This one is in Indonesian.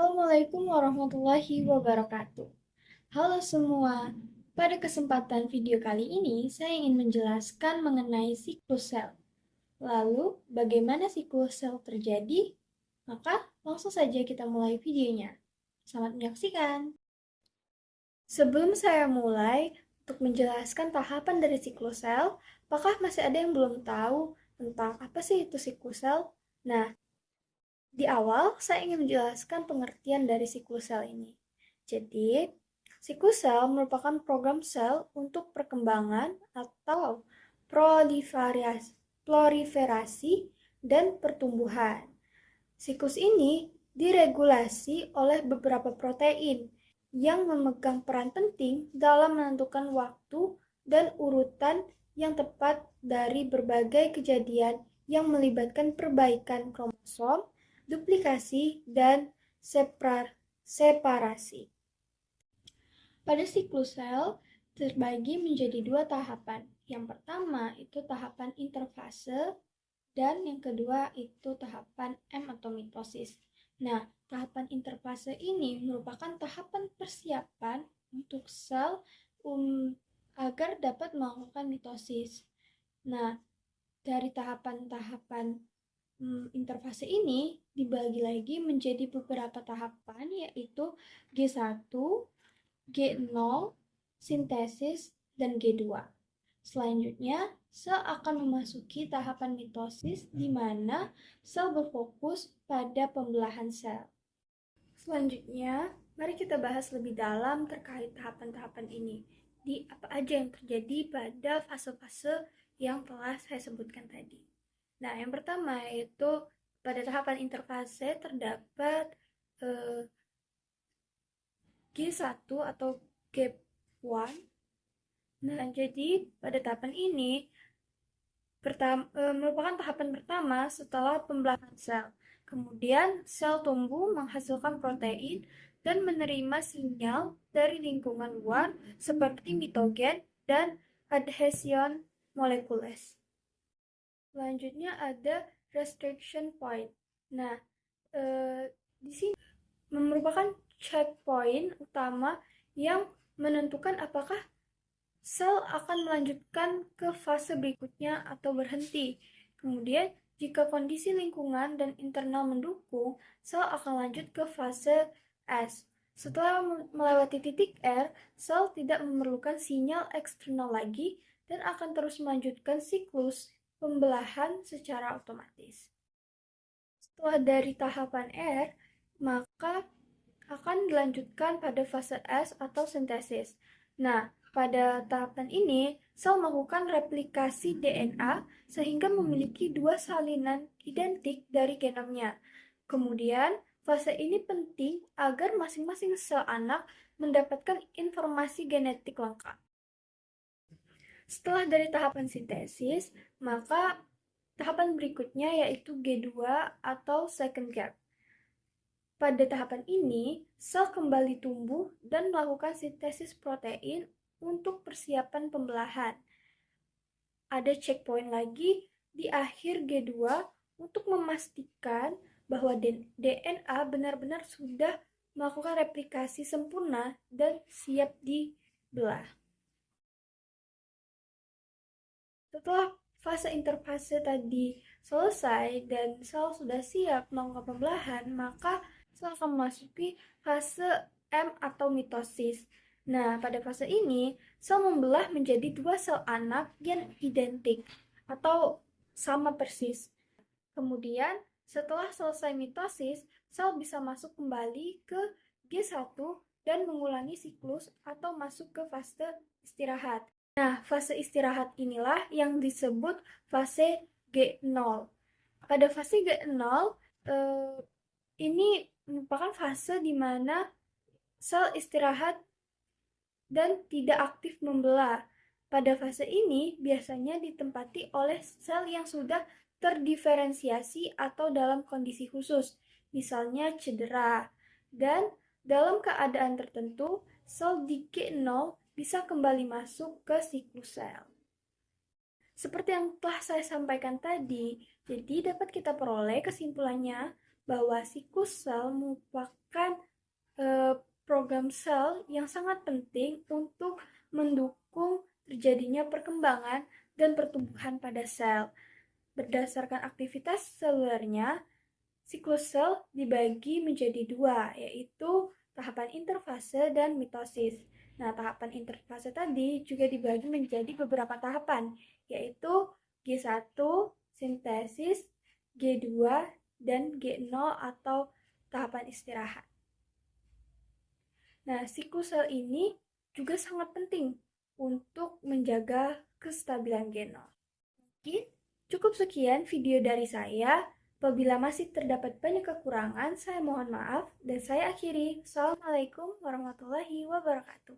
Assalamualaikum warahmatullahi wabarakatuh. Halo semua, pada kesempatan video kali ini saya ingin menjelaskan mengenai siklus sel. Lalu, bagaimana siklus sel terjadi? Maka, langsung saja kita mulai videonya. Selamat menyaksikan. Sebelum saya mulai untuk menjelaskan tahapan dari siklus sel, apakah masih ada yang belum tahu tentang apa sih itu siklus sel? Nah, di awal, saya ingin menjelaskan pengertian dari siklus sel ini. Jadi, siklus sel merupakan program sel untuk perkembangan atau proliferasi dan pertumbuhan. Siklus ini diregulasi oleh beberapa protein yang memegang peran penting dalam menentukan waktu dan urutan yang tepat dari berbagai kejadian yang melibatkan perbaikan kromosom, duplikasi, dan separasi. Pada siklus sel terbagi menjadi dua tahapan. Yang pertama itu tahapan interfase dan yang kedua itu tahapan M atau mitosis. Nah, tahapan interfase ini merupakan tahapan persiapan untuk sel agar dapat melakukan mitosis. Nah, dari tahapan-tahapan interfase ini dibagi lagi menjadi beberapa tahapan, yaitu G1, G0, sintesis, dan G2. Selanjutnya, sel akan memasuki tahapan mitosis di mana sel berfokus pada pembelahan sel. Selanjutnya, mari kita bahas lebih dalam terkait tahapan-tahapan ini. Di apa aja yang terjadi pada fase-fase yang telah saya sebutkan tadi. Nah, yang pertama yaitu pada tahapan interfase terdapat G1 atau gap 1. Nah, jadi pada tahapan ini merupakan tahapan pertama setelah pembelahan sel. Kemudian, sel tumbuh menghasilkan protein dan menerima sinyal dari lingkungan luar seperti mitogen dan adhesion molekules. Selanjutnya ada restriction point. Nah, di sini merupakan checkpoint utama yang menentukan apakah sel akan melanjutkan ke fase berikutnya atau berhenti. Kemudian, jika kondisi lingkungan dan internal mendukung, sel akan lanjut ke fase S. Setelah melewati titik R, sel tidak memerlukan sinyal eksternal lagi dan akan terus melanjutkan siklus pembelahan secara otomatis. Setelah dari tahapan R, maka akan dilanjutkan pada fase S atau sintesis. Nah, pada tahapan ini, sel melakukan replikasi DNA sehingga memiliki dua salinan identik dari genomnya. Kemudian, fase ini penting agar masing-masing sel anak mendapatkan informasi genetik lengkap. Setelah dari tahapan sintesis, maka tahapan berikutnya yaitu G2 atau second gap. Pada tahapan ini, sel kembali tumbuh dan melakukan sintesis protein untuk persiapan pembelahan. Ada checkpoint lagi di akhir G2 untuk memastikan bahwa DNA benar-benar sudah melakukan replikasi sempurna dan siap dibelah. Setelah fase interfase tadi selesai dan sel sudah siap melakukan pembelahan, maka sel akan memasuki fase M atau mitosis. Nah, pada fase ini, sel membelah menjadi dua sel anak yang identik atau sama persis. Kemudian, setelah selesai mitosis, sel bisa masuk kembali ke G1 dan mengulangi siklus atau masuk ke fase istirahat. Nah, fase istirahat inilah yang disebut fase G0. Pada fase G0, ini merupakan fase di mana sel istirahat dan tidak aktif membelah. Pada fase ini biasanya ditempati oleh sel yang sudah terdiferensiasi atau dalam kondisi khusus, misalnya cedera. Dan dalam keadaan tertentu, sel di G0 bisa kembali masuk ke siklus sel. Seperti yang telah saya sampaikan tadi, jadi dapat kita peroleh kesimpulannya bahwa siklus sel merupakan program sel yang sangat penting untuk mendukung terjadinya perkembangan dan pertumbuhan pada sel. Berdasarkan aktivitas selulernya, siklus sel dibagi menjadi dua, yaitu tahapan interfase dan mitosis. Nah, tahapan interfase tadi juga dibagi menjadi beberapa tahapan, yaitu G1, sintesis, G2, dan G0 atau tahapan istirahat. Nah, siklus sel ini juga sangat penting untuk menjaga kestabilan genom. Mungkin cukup sekian video dari saya. Apabila masih terdapat banyak kekurangan, saya mohon maaf dan saya akhiri. Assalamualaikum warahmatullahi wabarakatuh.